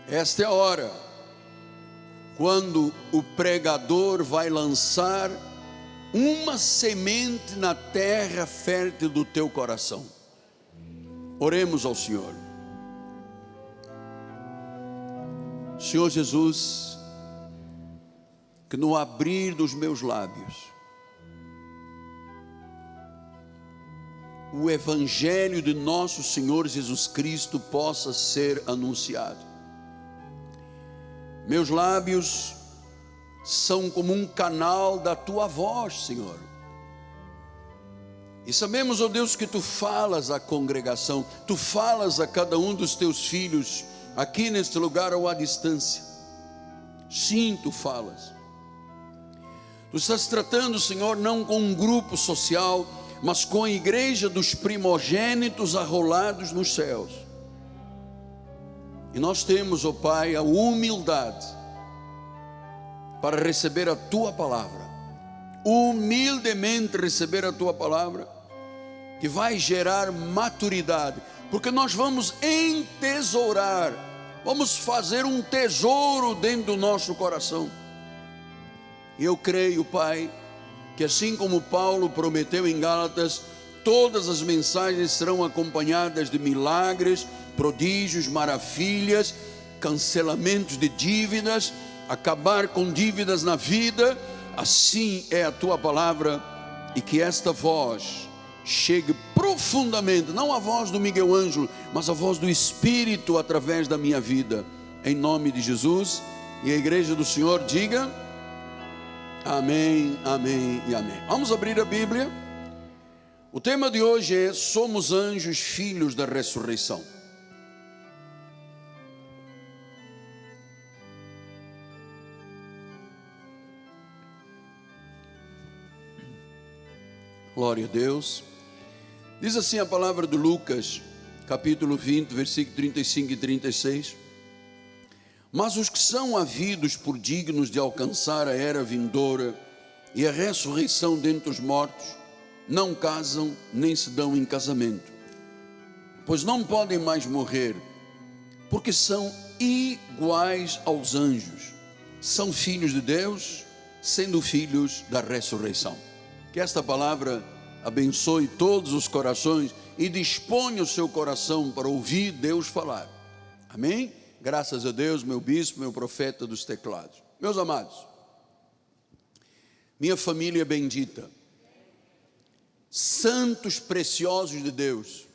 Esta é a hora quando o pregador vai lançar uma semente na terra fértil do teu coração. Oremos ao Senhor. Senhor Jesus, que no abrir dos meus lábios o Evangelho de nosso Senhor Jesus Cristo possa ser anunciado. Meus lábios são como um canal da tua voz, Senhor. E sabemos, ó Deus, que tu falas à congregação, tu falas a cada um dos teus filhos, aqui neste lugar ou à distância. Sim, tu falas. Tu estás tratando, Senhor, não com um grupo social, mas com a igreja dos primogênitos arrolados nos céus. E nós temos, ó Pai, a humildade para receber a tua palavra, humildemente receber a tua palavra, que vai gerar maturidade, porque nós vamos entesourar, vamos fazer um tesouro dentro do nosso coração. E eu creio, Pai, que assim como Paulo prometeu em Gálatas, todas as mensagens serão acompanhadas de milagres, prodígios, maravilhas, cancelamentos de dívidas, acabar com dívidas na vida. Assim é a tua palavra, e que esta voz chegue profundamente, não a voz do Miguel Ângelo, mas a voz do Espírito através da minha vida, em nome de Jesus. E a igreja do Senhor diga amém, amém e amém. Vamos abrir a Bíblia. O tema de hoje é: somos anjos, filhos da ressurreição. Glória a Deus. Diz assim a palavra de Lucas, capítulo 20, versículo 35 e 36. Mas os que são havidos por dignos de alcançar a era vindoura e a ressurreição dentre os mortos, não casam nem se dão em casamento, pois não podem mais morrer, porque são iguais aos anjos, são filhos de Deus, sendo filhos da ressurreição. Que esta palavra abençoe todos os corações e disponha o seu coração para ouvir Deus falar. Amém? Graças a Deus, meu bispo, meu profeta dos teclados. Meus amados, minha família bendita, santos preciosos de Deus,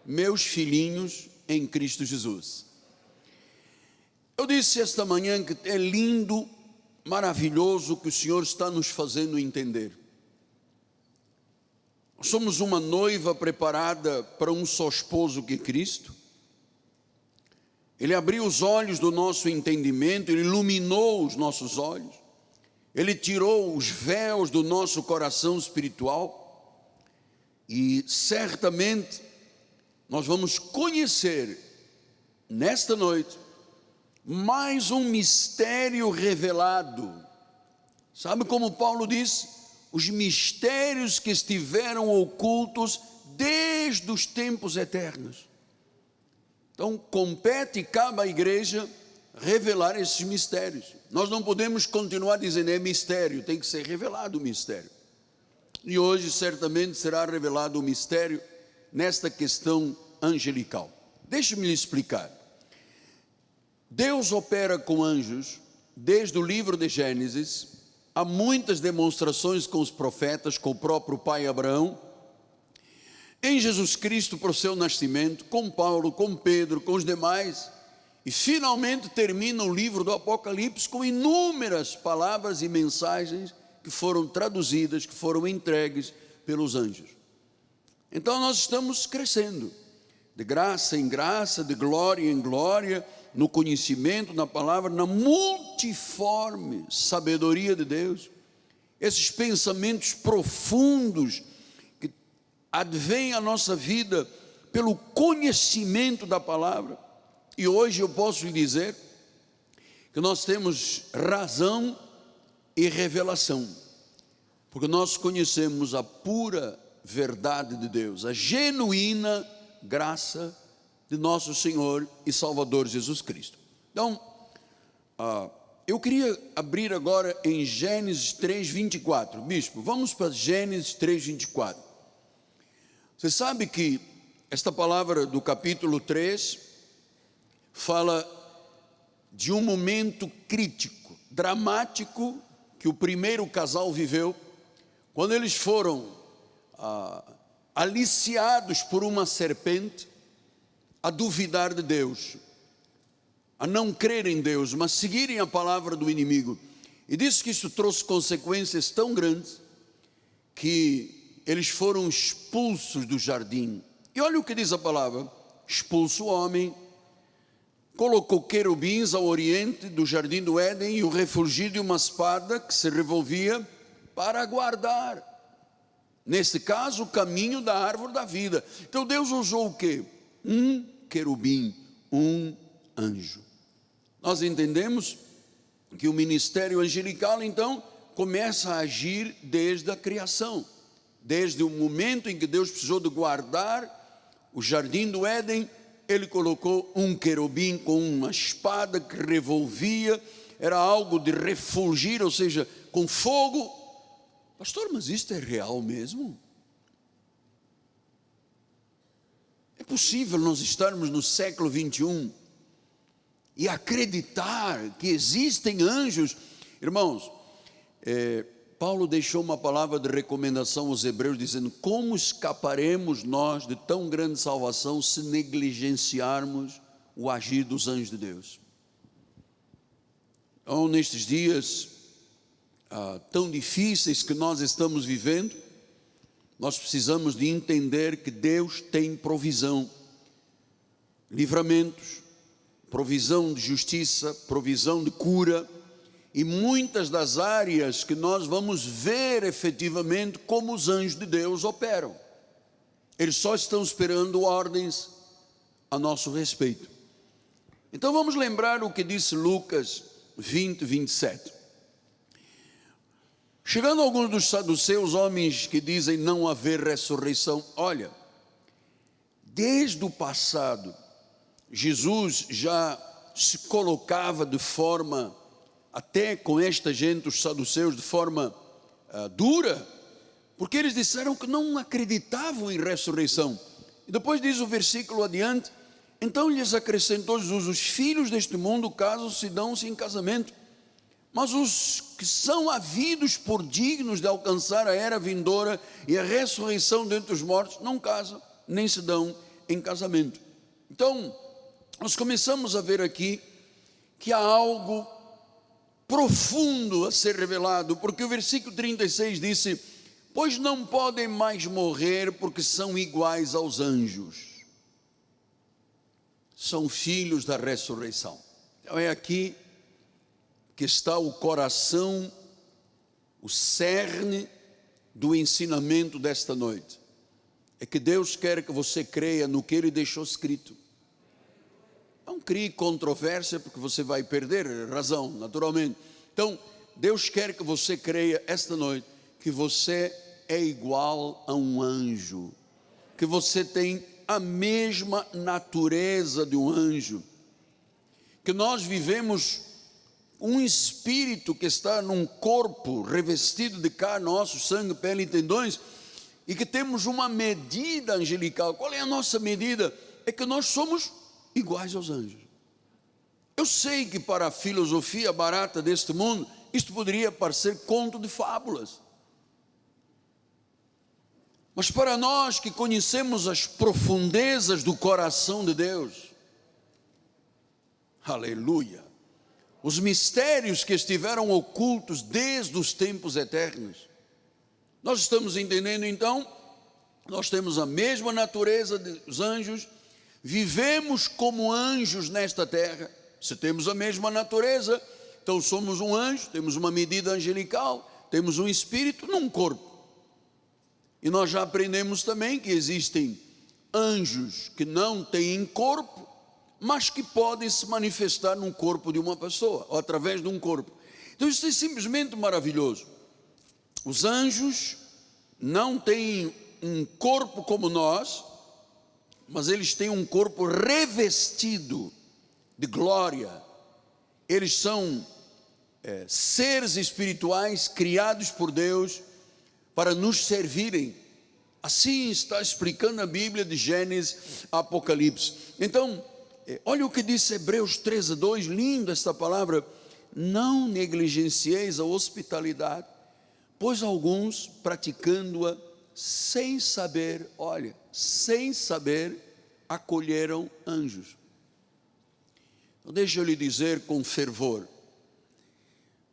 meus filhinhos em Cristo Jesus. Eu disse esta manhã que é lindo, maravilhoso o que o Senhor está nos fazendo entender. Somos uma noiva preparada para um só esposo que Cristo. Ele abriu os olhos do nosso entendimento, Ele iluminou os nossos olhos, Ele tirou os véus do nosso coração espiritual, e certamente nós vamos conhecer nesta noite mais um mistério revelado. Sabe como Paulo disse? Os mistérios que estiveram ocultos desde os tempos eternos. Então compete e cabe à igreja revelar esses mistérios. Nós não podemos continuar dizendo é mistério, tem que ser revelado o mistério. E hoje certamente será revelado o mistério nesta questão angelical. Deixe-me lhe explicar. Deus opera com anjos desde o livro de Gênesis. Há muitas demonstrações com os profetas, com o próprio pai Abraão, em Jesus Cristo para o seu nascimento, com Paulo, com Pedro, com os demais, e finalmente termina o livro do Apocalipse com inúmeras palavras e mensagens que foram traduzidas, que foram entregues pelos anjos. Então nós estamos crescendo, de graça em graça, de glória em glória, no conhecimento, na palavra, na multiforme sabedoria de Deus. Esses pensamentos profundos que advêm à nossa vida pelo conhecimento da palavra. E hoje eu posso lhe dizer que nós temos razão e revelação, porque nós conhecemos a pura verdade de Deus, a genuína graça de nosso Senhor e Salvador Jesus Cristo. Então, eu queria abrir agora em Gênesis 3:24. Bispo, vamos para Gênesis 3:24. Você sabe que esta palavra do capítulo 3 fala de um momento crítico, dramático, que o primeiro casal viveu, quando eles foram aliciados por uma serpente a duvidar de Deus, a não crer em Deus, mas seguirem a palavra do inimigo. E disse que isso trouxe consequências tão grandes que eles foram expulsos do jardim. E olha o que diz a palavra: expulso o homem, colocou querubins ao oriente do jardim do Éden e o refulgio de uma espada que se revolvia para guardar, nesse caso, o caminho da árvore da vida. Então Deus usou o quê? Um querubim, um anjo. Nós entendemos que o ministério angelical, então, começa a agir desde a criação, desde o momento em que Deus precisou de guardar o jardim do Éden. Ele colocou um querubim com uma espada que revolvia, era algo de refulgir, ou seja, com fogo. Pastor, mas isto é real mesmo? É possível nós estarmos no século 21 e acreditar que existem anjos? Irmãos, Paulo deixou uma palavra de recomendação aos hebreus, dizendo: como escaparemos nós de tão grande salvação se negligenciarmos o agir dos anjos de Deus? Então, nestes dias tão difíceis que nós estamos vivendo, nós precisamos de entender que Deus tem provisão, livramentos, provisão de justiça, provisão de cura, e muitas das áreas que nós vamos ver efetivamente como os anjos de Deus operam. Eles só estão esperando ordens a nosso respeito. Então vamos lembrar o que disse Lucas 20:27. Chegando alguns dos saduceus, homens que dizem não haver ressurreição, olha, desde o passado, Jesus já se colocava de forma, até com esta gente, os saduceus, de forma dura, porque eles disseram que não acreditavam em ressurreição. E depois diz o versículo adiante: então lhes acrescentou Jesus: os filhos deste mundo casam-se e dão-se em casamento, mas os que são havidos por dignos de alcançar a era vindoura e a ressurreição dentre os mortos não casam, nem se dão em casamento. Então, nós começamos a ver aqui que há algo profundo a ser revelado, porque o versículo 36 disse: pois não podem mais morrer, porque são iguais aos anjos, são filhos da ressurreição. Então é aqui que está o coração, o cerne do ensinamento desta noite. É que Deus quer que você creia no que Ele deixou escrito. Não crie controvérsia, porque você vai perder razão, naturalmente. Então, Deus quer que você creia esta noite que você é igual a um anjo, que você tem a mesma natureza de um anjo, que nós vivemos um espírito que está num corpo revestido de carne, osso, sangue, pele e tendões, e que temos uma medida angelical. Qual é a nossa medida? É que nós somos iguais aos anjos. Eu sei que para a filosofia barata deste mundo, isto poderia parecer conto de fábulas, mas para nós que conhecemos as profundezas do coração de Deus, aleluia, os mistérios que estiveram ocultos desde os tempos eternos, nós estamos entendendo então, nós temos a mesma natureza dos anjos, vivemos como anjos nesta terra. Se temos a mesma natureza, então somos um anjo, temos uma medida angelical, temos um espírito num corpo. E nós já aprendemos também que existem anjos que não têm corpo, mas que podem se manifestar no corpo de uma pessoa, ou através de um corpo. Então isso é simplesmente maravilhoso. Os anjos não têm um corpo como nós, mas eles têm um corpo revestido de glória, eles são seres espirituais criados por Deus para nos servirem. Assim está explicando a Bíblia de Gênesis a Apocalipse. Então, olha o que diz Hebreus 13:2, lindo esta palavra: não negligencieis a hospitalidade, pois alguns, praticando-a sem saber, olha, sem saber, acolheram anjos. Então, deixa eu lhe dizer com fervor: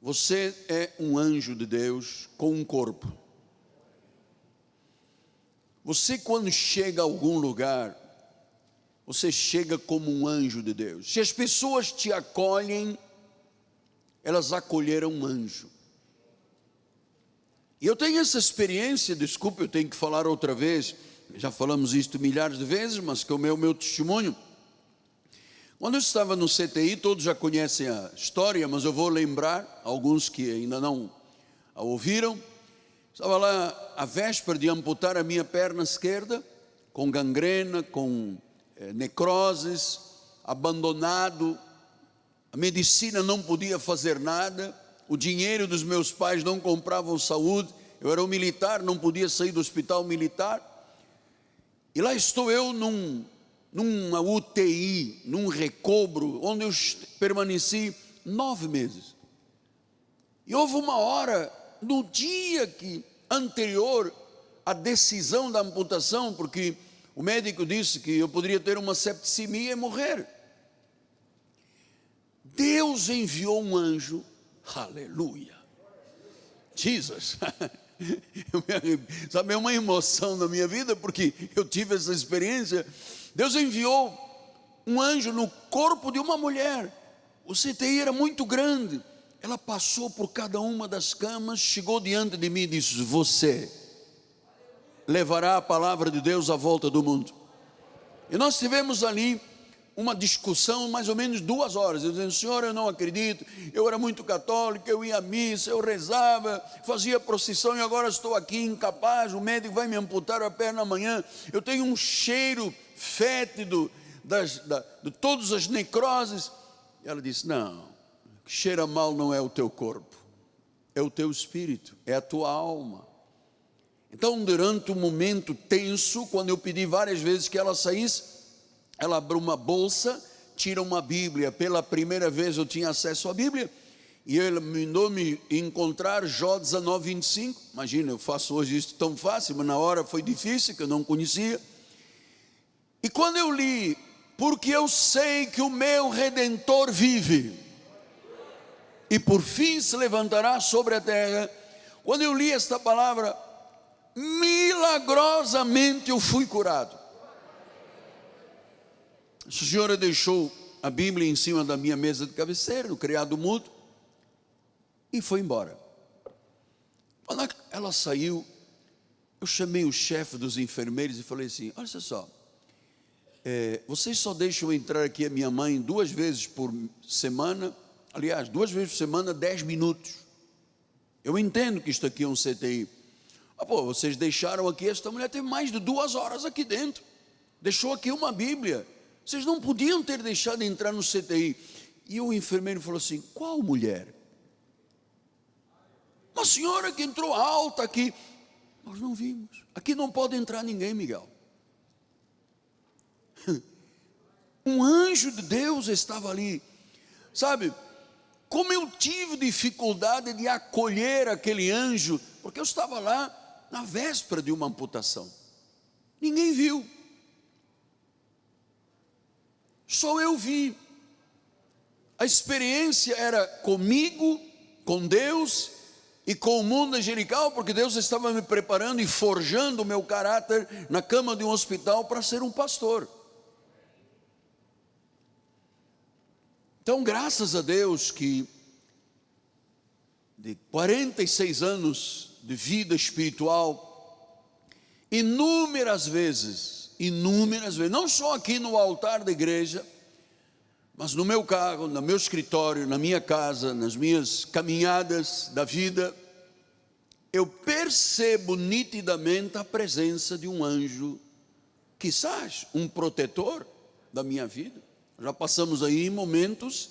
você é um anjo de Deus com um corpo. Você, quando chega a algum lugar, você chega como um anjo de Deus. Se as pessoas te acolhem, elas acolheram um anjo. E eu tenho essa experiência, desculpe, eu tenho que falar outra vez, já falamos isto milhares de vezes, mas que é o meu testemunho. Quando eu estava no CTI, todos já conhecem a história, mas eu vou lembrar, alguns que ainda não a ouviram. Estava lá a véspera de amputar a minha perna esquerda, com gangrena, com necroses, abandonado. A medicina não podia fazer nada, o dinheiro dos meus pais não compravam saúde. Eu era um militar, não podia sair do hospital militar. E lá estou eu numa UTI, num recobro, onde eu permaneci 9 meses. E houve uma hora, no dia anterior à decisão da amputação, porque o médico disse que eu poderia ter uma septicemia e morrer. Deus enviou um anjo, aleluia, Jesus. Sabe, é uma emoção na minha vida, porque eu tive essa experiência. Deus enviou um anjo no corpo de uma mulher. O CTI era muito grande. Ela passou por cada uma das camas, chegou diante de mim e disse: você levará a palavra de Deus à volta do mundo. E nós tivemos ali uma discussão, mais ou menos 2 horas. Eu dizendo: Senhor, eu não acredito, eu era muito católico, eu ia à missa, eu rezava, fazia procissão, e agora estou aqui incapaz, o médico vai me amputar a perna amanhã, eu tenho um cheiro fétido de todas as necroses. E ela disse: não, o que cheira mal não é o teu corpo, é o teu espírito, é a tua alma. Então, durante um momento tenso, quando eu pedi várias vezes que ela saísse, ela abriu uma bolsa, tira uma Bíblia. Pela primeira vez eu tinha acesso à Bíblia, e ele mandou me encontrar Jó 19:25. Imagina, eu faço hoje isso tão fácil, mas na hora foi difícil, que eu não conhecia. E quando eu li: porque eu sei que o meu Redentor vive, e por fim se levantará sobre a terra. Quando eu li esta palavra, milagrosamente eu fui curado. A senhora deixou a Bíblia em cima da minha mesa de cabeceira, no criado mudo, e foi embora. Quando ela saiu, eu chamei o chefe dos enfermeiros e falei assim: olha só, vocês só deixam entrar aqui a minha mãe 2 vezes por semana, aliás, 2 vezes por semana, 10 minutos. Eu entendo que isto aqui é um CTI. Vocês deixaram aqui, esta mulher teve mais de 2 horas aqui dentro, deixou aqui uma Bíblia. Vocês não podiam ter deixado entrar no CTI. E o enfermeiro falou assim: qual mulher? Uma senhora que entrou alta aqui. Nós não vimos. Aqui não pode entrar ninguém, Miguel. Um anjo de Deus estava ali. Sabe, como eu tive dificuldade de acolher aquele anjo, porque eu estava lá na véspera de uma amputação. Ninguém viu. Só eu vi. A experiência era comigo, com Deus e com o mundo angelical, porque Deus estava me preparando e forjando o meu caráter na cama de um hospital para ser um pastor. Então, graças a Deus que de 46 anos de vida espiritual, inúmeras vezes, não só aqui no altar da igreja, mas no meu carro, no meu escritório, na minha casa, nas minhas caminhadas da vida, eu percebo nitidamente a presença de um anjo, quizás um protetor da minha vida. Já passamos aí momentos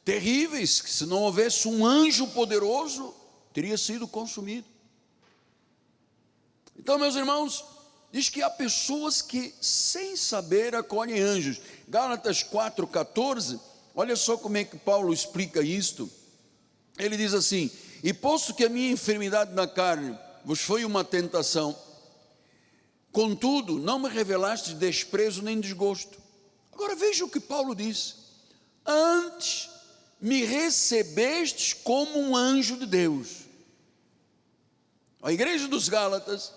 terríveis, que se não houvesse um anjo poderoso, teria sido consumido. Então, meus irmãos, diz que há pessoas que, sem saber, acolhem anjos. Gálatas 4,14, olha só como é que Paulo explica isto. Ele diz assim: e posto que a minha enfermidade na carne vos foi uma tentação, contudo, não me revelastes desprezo nem desgosto. Agora veja o que Paulo diz: antes me recebestes como um anjo de Deus. A igreja dos Gálatas,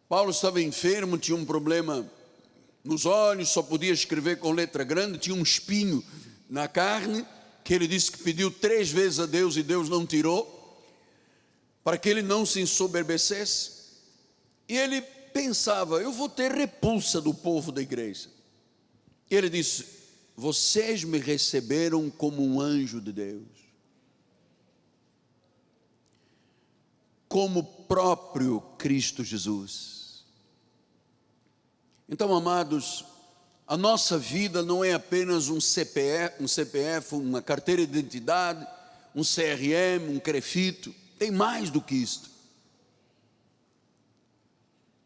Paulo estava enfermo, tinha um problema nos olhos, só podia escrever com letra grande, tinha um espinho na carne, que ele disse que pediu 3 vezes a Deus e Deus não tirou, para que ele não se ensoberbecesse. E ele pensava: eu vou ter repulsa do povo da igreja. E ele disse: vocês me receberam como um anjo de Deus, como o próprio Cristo Jesus. Então, amados, a nossa vida não é apenas um CPF, uma carteira de identidade, um CRM, um CREFITO, tem mais do que isto.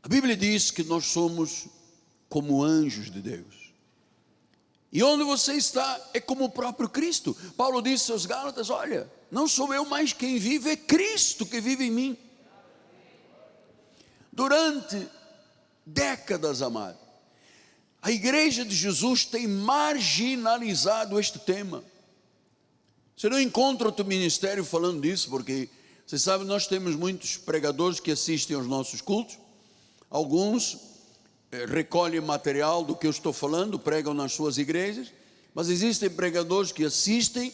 A Bíblia diz que nós somos como anjos de Deus. E onde você está é como o próprio Cristo. Paulo disse aos Gálatas: olha, não sou eu mais quem vive, é Cristo que vive em mim. Durante décadas, amado, a igreja de Jesus tem marginalizado este tema. Você não encontra outro ministério falando disso, porque você sabe, nós temos muitos pregadores que assistem aos nossos cultos. Alguns recolhem material do que eu estou falando, pregam nas suas igrejas, mas existem pregadores que assistem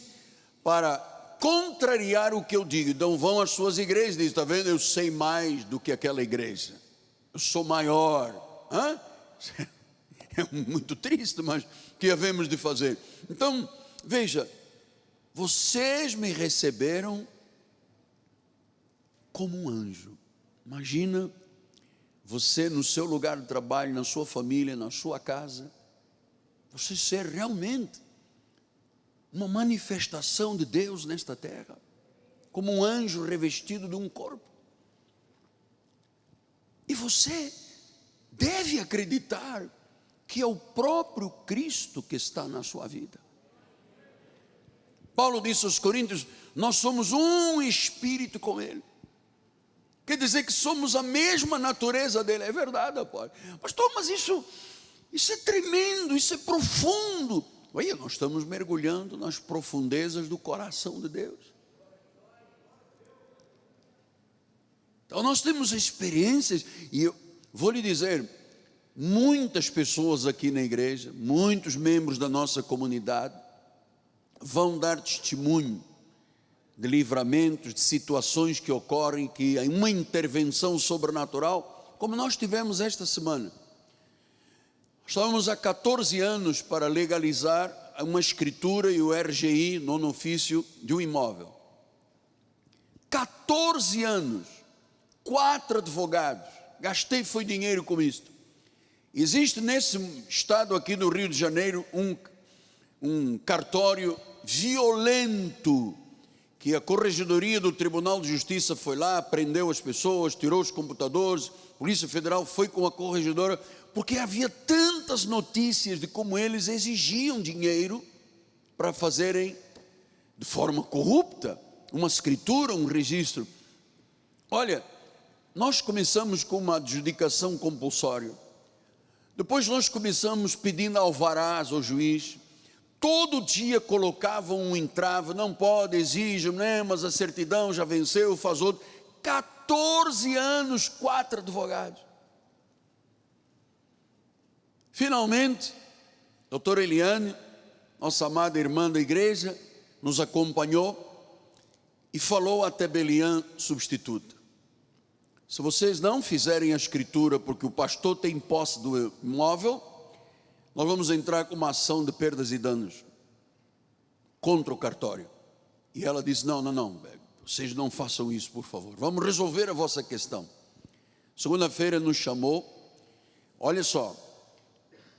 para contrariar o que eu digo. Então vão às suas igrejas e dizem: está vendo, eu sei mais do que aquela igreja, eu sou maior. É muito triste, mas o que havemos de fazer? Então, veja, vocês me receberam como um anjo. Imagina você no seu lugar de trabalho, na sua família, na sua casa, você ser realmente uma manifestação de Deus nesta terra, como um anjo revestido de um corpo. E você deve acreditar que é o próprio Cristo que está na sua vida. Paulo disse aos Coríntios: nós somos um espírito com Ele. Quer dizer que somos a mesma natureza dele. É verdade, pastor, mas isso é tremendo, isso é profundo. Olha, nós estamos mergulhando nas profundezas do coração de Deus. Então nós temos experiências, e eu vou lhe dizer, muitas pessoas aqui na igreja, muitos membros da nossa comunidade vão dar testemunho de livramentos, de situações que ocorrem, que em uma intervenção sobrenatural, como nós tivemos esta semana. Estávamos há 14 anos para legalizar uma escritura e o RGI no ofício de um imóvel. 14 anos, 4 advogados, gastei foi dinheiro com isto. Existe nesse estado aqui do Rio de Janeiro um cartório violento, que a Corregedoria do Tribunal de Justiça foi lá, prendeu as pessoas, tirou os computadores, a Polícia Federal foi com a corregedora, porque havia tantas notícias de como eles exigiam dinheiro para fazerem de forma corrupta uma escritura, um registro. Olha, nós começamos com uma adjudicação compulsória, depois nós começamos pedindo alvarás ao juiz. Todo dia colocavam um entrave: não pode, exige, né, mas a certidão já venceu, faz outro. 14 anos, 4 advogados. Finalmente, doutora Eliane, nossa amada irmã da igreja, nos acompanhou e falou à tabeliã substituta: se vocês não fizerem a escritura porque o pastor tem posse do imóvel, nós vamos entrar com uma ação de perdas e danos contra o cartório. E ela disse: não, vocês não façam isso, por favor, vamos resolver a vossa questão. Segunda-feira nos chamou. Olha só,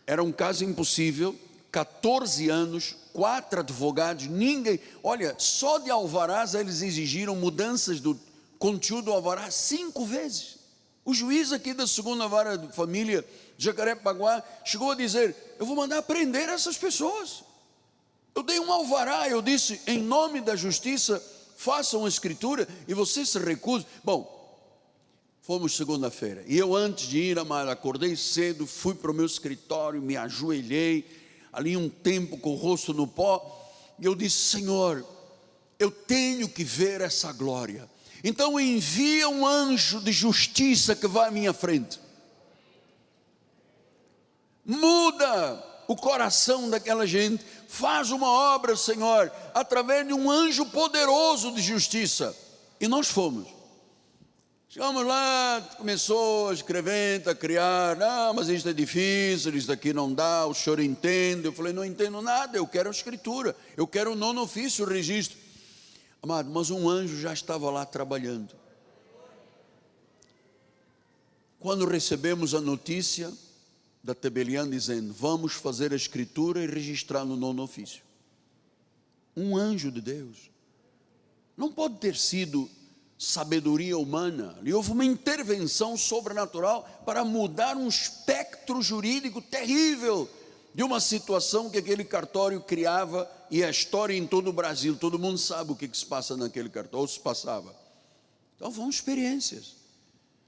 era um caso impossível, 14 anos, 4 advogados, ninguém, olha, só de alvarás eles exigiram mudanças do conteúdo do alvará 5 vezes. O juiz aqui da segunda vara de família, Jacarepaguá, chegou a dizer: eu vou mandar prender essas pessoas. Eu dei um alvará, eu disse, em nome da justiça, façam a escritura, e você se recusa. Bom, fomos segunda-feira, e eu antes de ir, amado, acordei cedo, fui para o meu escritório, me ajoelhei, ali um tempo com o rosto no pó, e eu disse: Senhor, eu tenho que ver essa glória, então envia um anjo de justiça que vá à minha frente, muda o coração daquela gente, faz uma obra, Senhor, através de um anjo poderoso de justiça. E nós fomos. Chegamos lá, começou a escrever, a criar: mas isto é difícil, isto aqui não dá, o senhor entende? Eu falei: não entendo nada, eu quero a escritura, eu quero o nono ofício, o registro. Amado, mas um anjo já estava lá trabalhando. Quando recebemos a notícia da Tebelian dizendo: vamos fazer a escritura e registrar no nono ofício, um anjo de Deus, não pode ter sido sabedoria humana, ali houve uma intervenção sobrenatural para mudar um espectro jurídico terrível de uma situação que aquele cartório criava, e a história em todo o Brasil, todo mundo sabe o que se passa naquele cartório, ou se passava. Então foram experiências.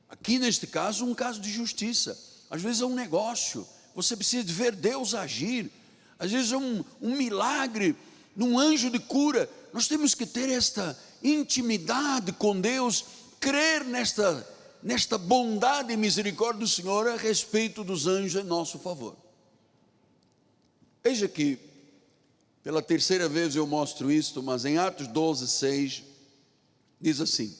Aqui neste caso, um caso de justiça. Às vezes é um negócio, você precisa de ver Deus agir. Às vezes é um milagre, num anjo de cura. Nós temos que ter esta intimidade com Deus, crer nesta bondade e misericórdia do Senhor a respeito dos anjos em nosso favor. Veja que, pela terceira vez eu mostro isto, mas em Atos 12:6, diz assim: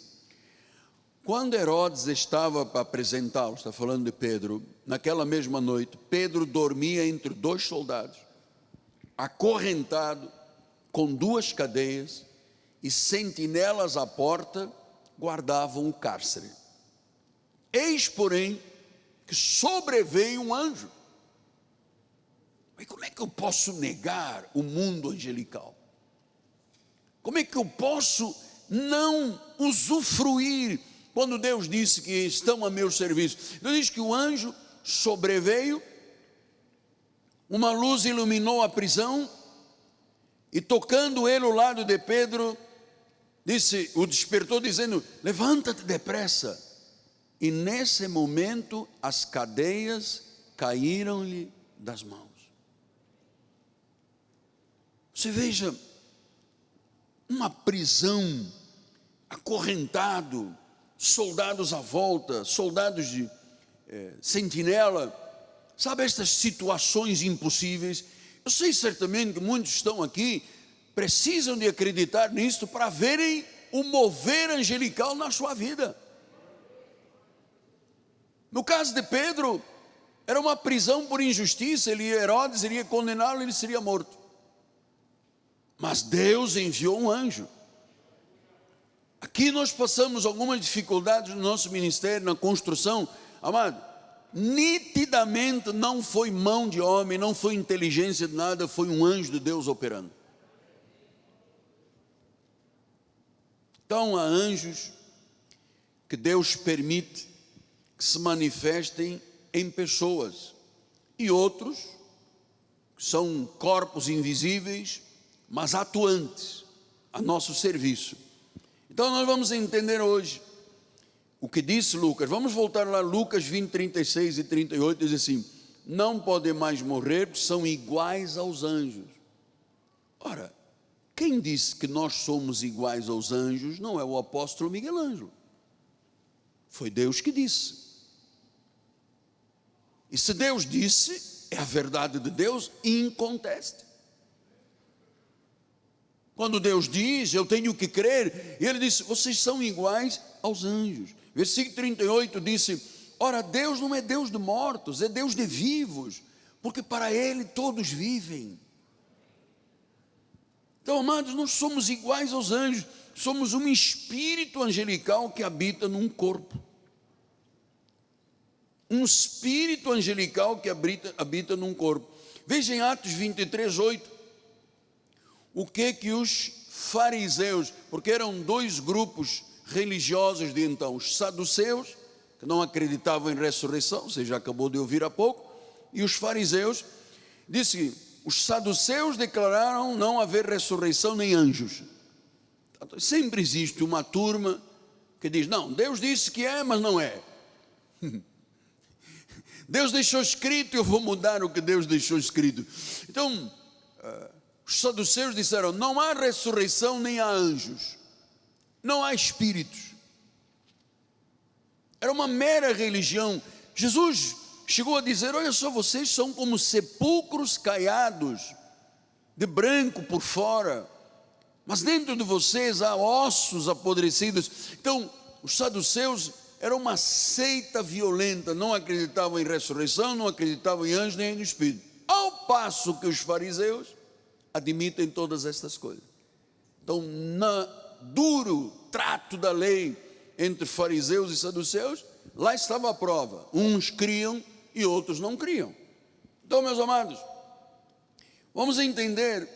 quando Herodes estava para apresentá-lo, está falando de Pedro, naquela mesma noite, Pedro dormia entre 2 soldados, acorrentado, com 2 cadeias, e sentinelas à porta guardavam o cárcere. Eis, porém, que sobreveio um anjo. Mas como é que eu posso negar o mundo angelical? Como é que eu posso não usufruir quando Deus disse que estão a meu serviço? Deus diz que o anjo sobreveio, uma luz iluminou a prisão, e tocando ele ao lado de Pedro, o despertou dizendo: levanta-te depressa. E nesse momento as cadeias caíram-lhe das mãos. Você veja, uma prisão, acorrentado, soldados à volta, soldados de sentinela, sabe, estas situações impossíveis. Eu sei certamente que muitos estão aqui, precisam de acreditar nisto para verem o mover angelical na sua vida. No caso de Pedro, era uma prisão por injustiça, Herodes iria condená-lo, ele seria morto. Mas Deus enviou um anjo. Aqui nós passamos algumas dificuldades no nosso ministério, na construção, amado, nitidamente não foi mão de homem, não foi inteligência de nada, foi um anjo de Deus operando. Então há anjos que Deus permite que se manifestem em pessoas, e outros que são corpos invisíveis, mas atuantes a nosso serviço. Então nós vamos entender hoje o que disse Lucas. Vamos voltar lá, Lucas 20, 36 e 38, diz assim: não podem mais morrer, porque são iguais aos anjos. Ora, quem disse que nós somos iguais aos anjos não é o apóstolo Miguel Ângelo, foi Deus que disse. E se Deus disse, é a verdade de Deus inconteste. Quando Deus diz, eu tenho que crer, e ele disse: vocês são iguais aos anjos. Versículo 38 disse: ora, Deus não é Deus de mortos, é Deus de vivos, porque para Ele todos vivem. Então, amados, nós somos iguais aos anjos, somos um espírito angelical que habita num corpo. Um espírito angelical que habita num corpo. Veja em Atos 23, 8, o que os fariseus, porque eram dois grupos religiosos de então, os saduceus, que não acreditavam em ressurreição, você já acabou de ouvir há pouco, e os fariseus, disse que os saduceus declararam não haver ressurreição nem anjos. Sempre existe uma turma que diz, não, Deus disse que é, mas não é. Deus deixou escrito, eu vou mudar o que Deus deixou escrito. Então, os saduceus disseram, não há ressurreição nem há anjos, não há espíritos. Era uma mera religião. Jesus chegou a dizer, olha só, vocês são como sepulcros caiados, de branco por fora, mas dentro de vocês há ossos apodrecidos. Então, os saduceus eram uma seita violenta, não acreditavam em ressurreição, não acreditavam em anjos nem em espírito. Ao passo que os fariseus admitem todas estas coisas. Então, no duro trato da lei entre fariseus e saduceus, lá estava a prova. Uns criam e outros não criam. Então, meus amados, vamos entender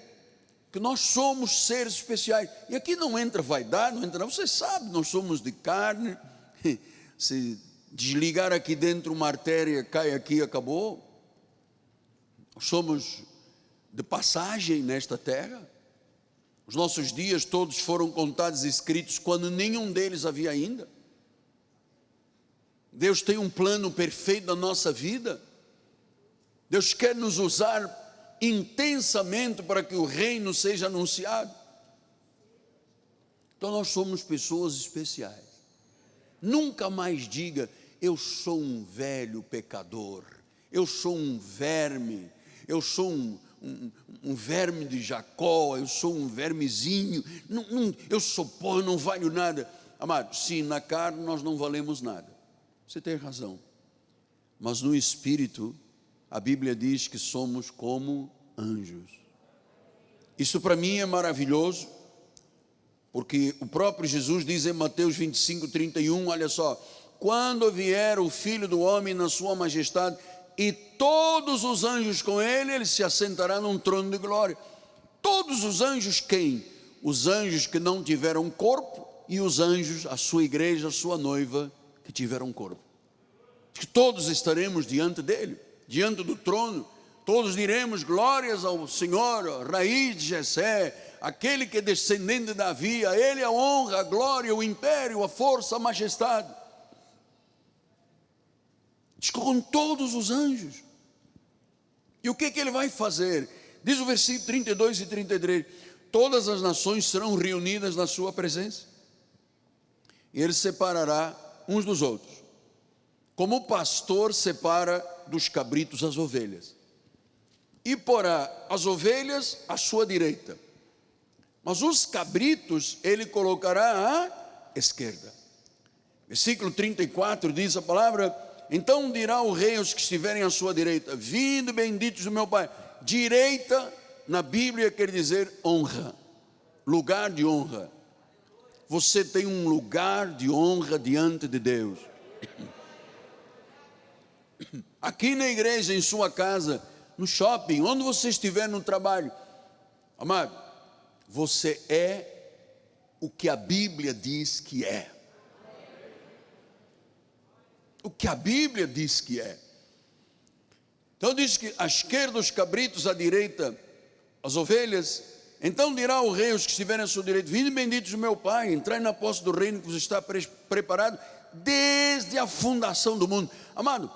que nós somos seres especiais. E aqui não entra vaidade, não entra nada. Você sabe, nós somos de carne. Se desligar aqui dentro uma artéria, cai aqui e acabou. Nós somos de passagem nesta terra. Os nossos dias todos foram contados e escritos quando nenhum deles havia ainda. Deus tem um plano perfeito da nossa vida. Deus quer nos usar intensamente para que o reino seja anunciado. Então nós somos pessoas especiais. Nunca mais diga, eu sou um velho pecador, eu sou um verme, eu sou um verme de Jacó, eu sou um vermezinho, eu sou pó, eu não valho nada. Amado, sim, na carne nós não valemos nada, você tem razão, mas no espírito, a Bíblia diz que somos como anjos. Isso para mim é maravilhoso, porque o próprio Jesus diz em Mateus 25, 31, olha só, quando vier o Filho do Homem na sua majestade, e todos os anjos com ele, ele se assentará num trono de glória. Todos os anjos quem? Os anjos que não tiveram corpo, e os anjos, a sua igreja, a sua noiva, que tiveram corpo. Que todos estaremos diante dele, diante do trono, todos diremos glórias ao Senhor, a raiz de Jessé, aquele que é descendente de Davi, a ele a honra, a glória, o império, a força, a majestade. Diz que com todos os anjos. E o que ele vai fazer? Diz o versículo 32 e 33, todas as nações serão reunidas na sua presença, e ele separará uns dos outros, como o pastor separa dos cabritos as ovelhas, e porá as ovelhas à sua direita, mas os cabritos ele colocará à esquerda. Versículo 34 diz a palavra, então dirá o rei aos que estiverem à sua direita, vinde benditos do meu Pai. Direita na Bíblia quer dizer honra, lugar de honra. Você tem um lugar de honra diante de Deus. Aqui na igreja, em sua casa, no shopping, onde você estiver no trabalho, amado, você é o que a Bíblia diz que é. O que a Bíblia diz que é. Então diz que à esquerda os cabritos, à direita as ovelhas. Então dirá o rei aos que estiverem à sua direita, vinde benditos do meu Pai, entrai na posse do reino que vos está preparado desde a fundação do mundo. Amado,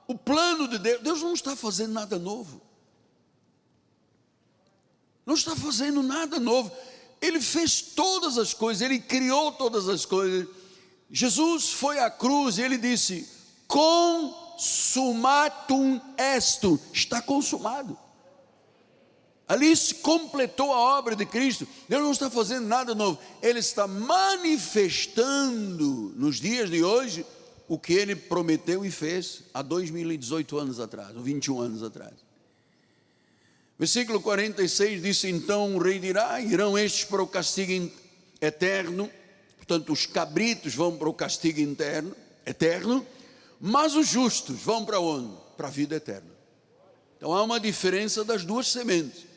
o plano de Deus, Deus não está fazendo nada novo. Não está fazendo nada novo. Ele fez todas as coisas, ele criou todas as coisas. Jesus foi à cruz e ele disse, consumatum est, está consumado. Ali se completou a obra de Cristo. Deus não está fazendo nada novo, ele está manifestando nos dias de hoje o que ele prometeu e fez há 2018 anos atrás, ou 21 anos atrás. Versículo 46 diz, então o rei dirá, irão estes para o castigo eterno. Portanto, os cabritos vão para o castigo eterno, mas os justos vão para onde? Para a vida eterna. Então há uma diferença das duas sementes.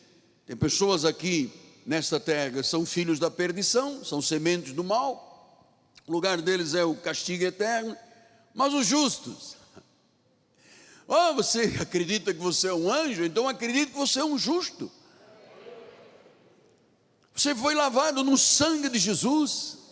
Tem pessoas aqui nesta terra que são filhos da perdição, são sementes do mal, o lugar deles é o castigo eterno. Mas os justos, você acredita que você é um anjo? Então acredite que você é um justo. Você foi lavado no sangue de Jesus.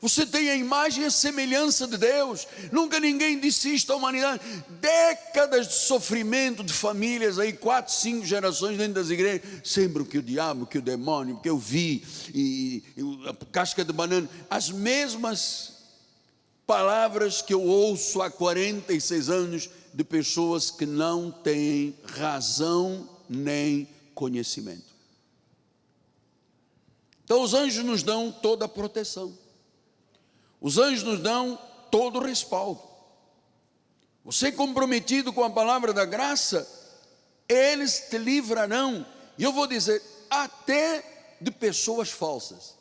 Você tem a imagem e a semelhança de Deus. Nunca ninguém disse isto à humanidade. Décadas de sofrimento de famílias aí, 4, 5 gerações dentro das igrejas. Sempre que o diabo, que o demônio, que eu vi, e a casca de banana. As mesmas palavras que eu ouço há 46 anos de pessoas que não têm razão nem conhecimento. Então os anjos nos dão toda a proteção. Os anjos nos dão todo o respaldo. Você comprometido com a palavra da graça, eles te livrarão, e eu vou dizer, até de pessoas falsas.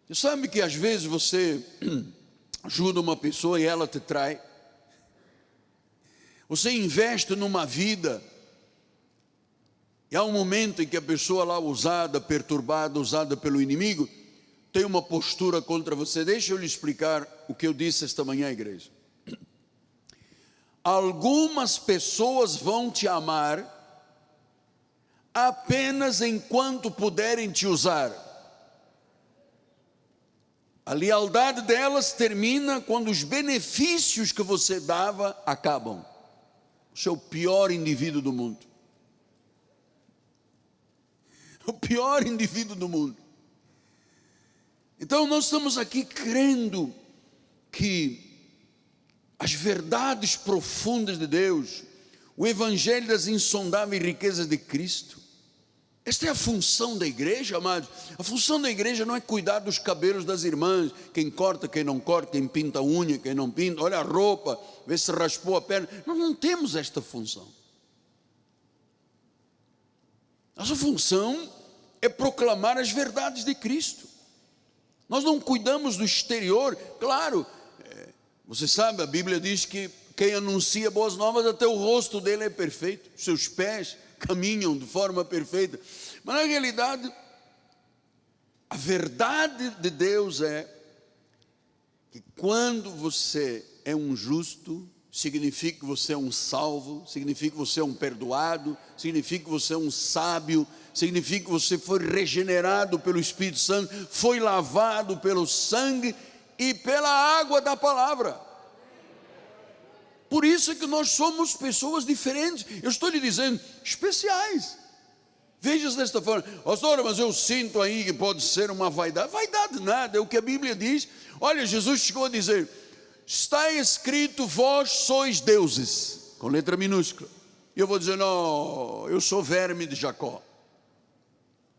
Você sabe que às vezes você ajuda uma pessoa e ela te trai. Você investe numa vida, e há um momento em que a pessoa lá usada, perturbada, usada pelo inimigo, tem uma postura contra você. Deixa eu lhe explicar o que eu disse esta manhã à igreja. Algumas pessoas vão te amar apenas enquanto puderem te usar. A lealdade delas termina quando os benefícios que você dava acabam. Você é o pior indivíduo do mundo. O pior indivíduo do mundo. Então nós estamos aqui crendo que as verdades profundas de Deus, o evangelho das insondáveis riquezas de Cristo, esta é a função da igreja, amados. A função da igreja não é cuidar dos cabelos das irmãs, quem corta, quem não corta, quem pinta a unha, quem não pinta, olha a roupa, vê se raspou a perna. Nós não temos esta função. Nossa função é proclamar as verdades de Cristo. Nós não cuidamos do exterior. Claro, você sabe, a Bíblia diz que quem anuncia boas novas, até o rosto dele é perfeito, seus pés caminham de forma perfeita. Mas na realidade, a verdade de Deus é que quando você é um justo, significa que você é um salvo, significa que você é um perdoado, significa que você é um sábio, significa que você foi regenerado pelo Espírito Santo, foi lavado pelo sangue e pela água da palavra. Por isso é que nós somos pessoas diferentes. Eu estou lhe dizendo, especiais. Veja desta forma, pastor, mas eu sinto aí que pode ser uma vaidade. Vaidade nada, é o que a Bíblia diz. Olha, Jesus chegou a dizer, está escrito, vós sois deuses, com letra minúscula. E eu vou dizer, não, eu sou verme de Jacó.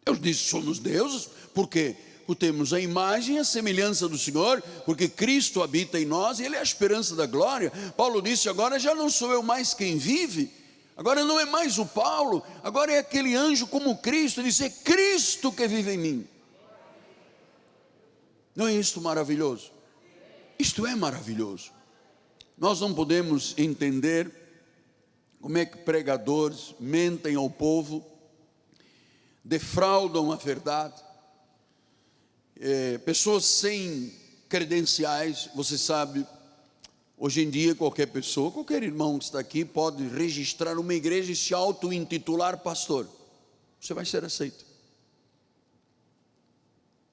Eu disse, somos deuses, por quê? Porque temos a imagem e a semelhança do Senhor, porque Cristo habita em nós e Ele é a esperança da glória. Paulo disse, agora já não sou eu mais quem vive, agora não é mais o Paulo, agora é aquele anjo como Cristo. Ele disse, é Cristo que vive em mim. Não é isto maravilhoso? Isto é maravilhoso. Nós não podemos entender como é que pregadores mentem ao povo, defraudam a verdade. Pessoas sem credenciais, você sabe, hoje em dia qualquer pessoa, qualquer irmão que está aqui pode registrar uma igreja e se auto-intitular pastor. Você vai ser aceito.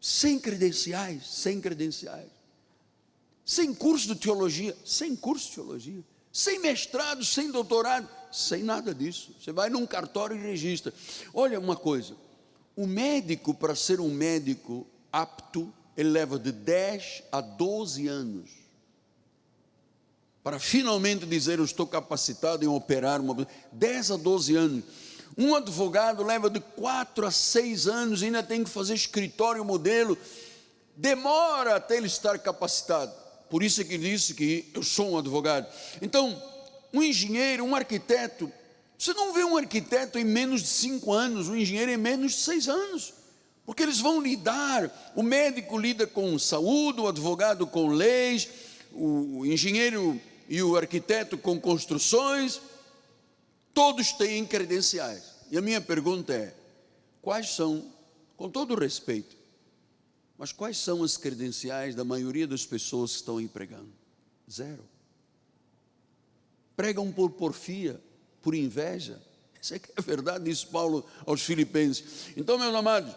Sem credenciais, sem credenciais. Sem curso de teologia, sem curso de teologia. Sem mestrado, sem doutorado, sem nada disso. Você vai num cartório e registra. Olha uma coisa, o médico, para ser um médico apto, ele leva de 10 a 12 anos para finalmente dizer, eu estou capacitado em operar uma... 10 a 12 anos. Um advogado leva de 4 a 6 anos, ainda tem que fazer escritório modelo, demora até ele estar capacitado. Por isso é que ele disse que eu sou um advogado. Então, um engenheiro, um arquiteto, você não vê um arquiteto em menos de 5 anos, um engenheiro em menos de 6 anos, porque eles vão lidar, o médico lida com saúde, o advogado com leis, o engenheiro e o arquiteto com construções, todos têm credenciais. E a minha pergunta é, quais são, com todo o respeito, mas quais são as credenciais da maioria das pessoas que estão aí pregando? Zero. Pregam por porfia, por inveja. Isso é que é verdade, diz Paulo aos Filipenses. Então, meus amados,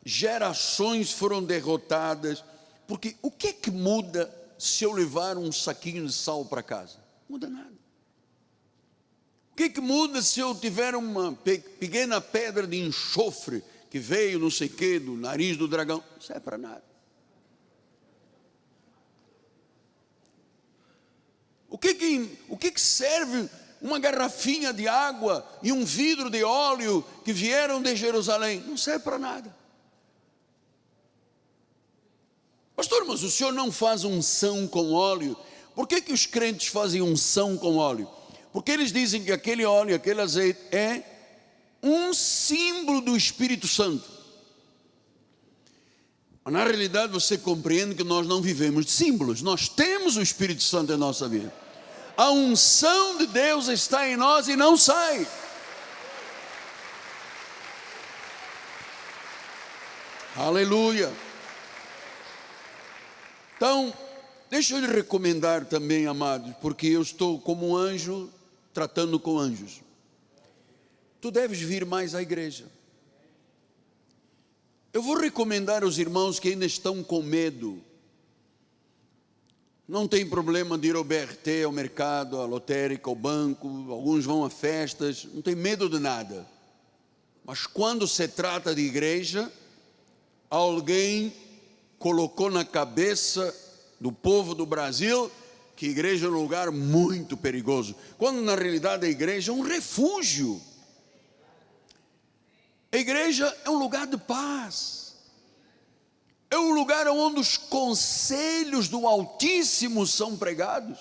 gerações foram derrotadas, porque o que é que muda se eu levar um saquinho de sal para casa? Não muda nada. O que é que muda se eu tiver uma pequena pedra de enxofre que veio não sei o que, do nariz do dragão? Não serve para nada. O que que serve uma garrafinha de água e um vidro de óleo que vieram de Jerusalém? Não serve para nada. Pastor, mas o senhor não faz unção com óleo? Por que os crentes fazem unção com óleo? Porque eles dizem que aquele óleo, aquele azeite é um símbolo do Espírito Santo. Mas na realidade você compreende que nós não vivemos de símbolos. Nós temos o Espírito Santo em nossa vida. A unção de Deus está em nós e não sai. Aleluia. Então, deixa eu lhe recomendar também, amados, porque eu estou como um anjo tratando com anjos. Tu deves vir mais à igreja. Eu vou recomendar aos irmãos que ainda estão com medo. Não tem problema de ir ao BRT, ao mercado, à lotérica, ao banco, alguns vão a festas, não tem medo de nada. Mas quando se trata de igreja, alguém colocou na cabeça do povo do Brasil que a igreja é um lugar muito perigoso, quando na realidade a igreja é um refúgio. A igreja é um lugar de paz. É um lugar onde os conselhos do Altíssimo são pregados.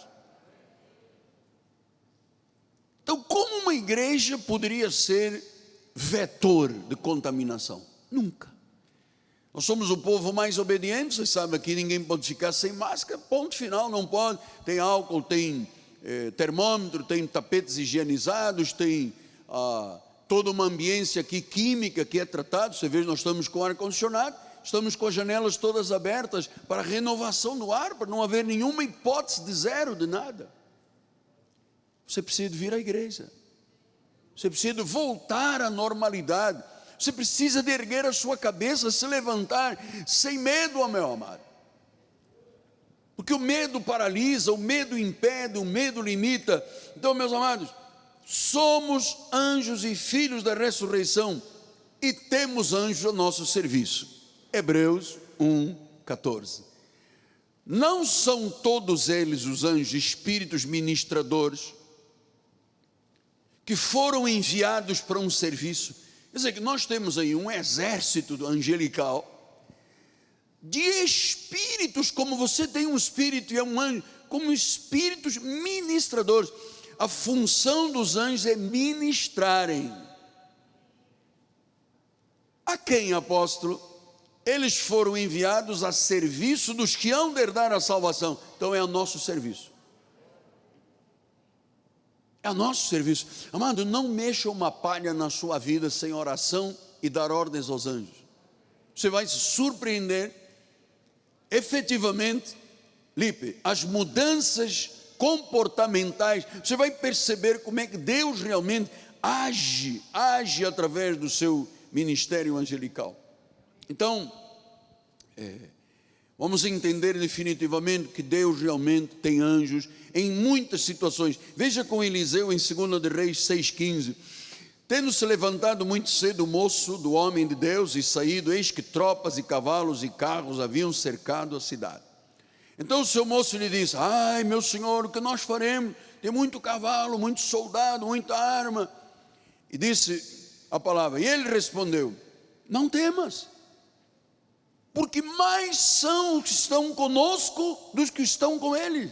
Então, como uma igreja poderia ser vetor de contaminação? Nunca. Nós somos o povo mais obediente, vocês sabem, aqui ninguém pode ficar sem máscara, ponto final, não pode. Tem álcool, tem termômetro, tem tapetes higienizados, tem toda uma ambiência aqui química que é tratada. Você vê, nós estamos com ar-condicionado, estamos com as janelas todas abertas para a renovação do ar, para não haver nenhuma hipótese de zero, de nada. Você precisa vir à igreja, você precisa voltar à normalidade, você precisa de erguer a sua cabeça, se levantar sem medo, ó meu amado, porque o medo paralisa, o medo impede, o medo limita. Então, meus amados, somos anjos e filhos da ressurreição e temos anjos a nosso serviço. Hebreus 1:14. Não são todos eles, os anjos, espíritos ministradores que foram enviados para um serviço? Quer dizer que nós temos aí um exército angelical de espíritos, como você tem um espírito e é um anjo, como espíritos ministradores. A função dos anjos é ministrarem. A quem, apóstolo? Eles foram enviados a serviço dos que hão de herdar a salvação. Então é a nosso serviço. É a nosso serviço. Amado, não mexa uma palha na sua vida sem oração e dar ordens aos anjos. Você vai se surpreender, efetivamente, Lipe, as mudanças comportamentais. Você vai perceber como é que Deus realmente age através do seu ministério angelical. Então, vamos entender definitivamente que Deus realmente tem anjos em muitas situações. Veja com Eliseu em 2 de Reis 6,15. Tendo se levantado muito cedo o moço do homem de Deus e saído, eis que tropas e cavalos e carros haviam cercado a cidade. Então o seu moço lhe disse: ai meu senhor, o que nós faremos? Tem muito cavalo, muito soldado, muita arma. E disse a palavra, e ele respondeu: não temas, porque mais são os que estão conosco dos que estão com ele.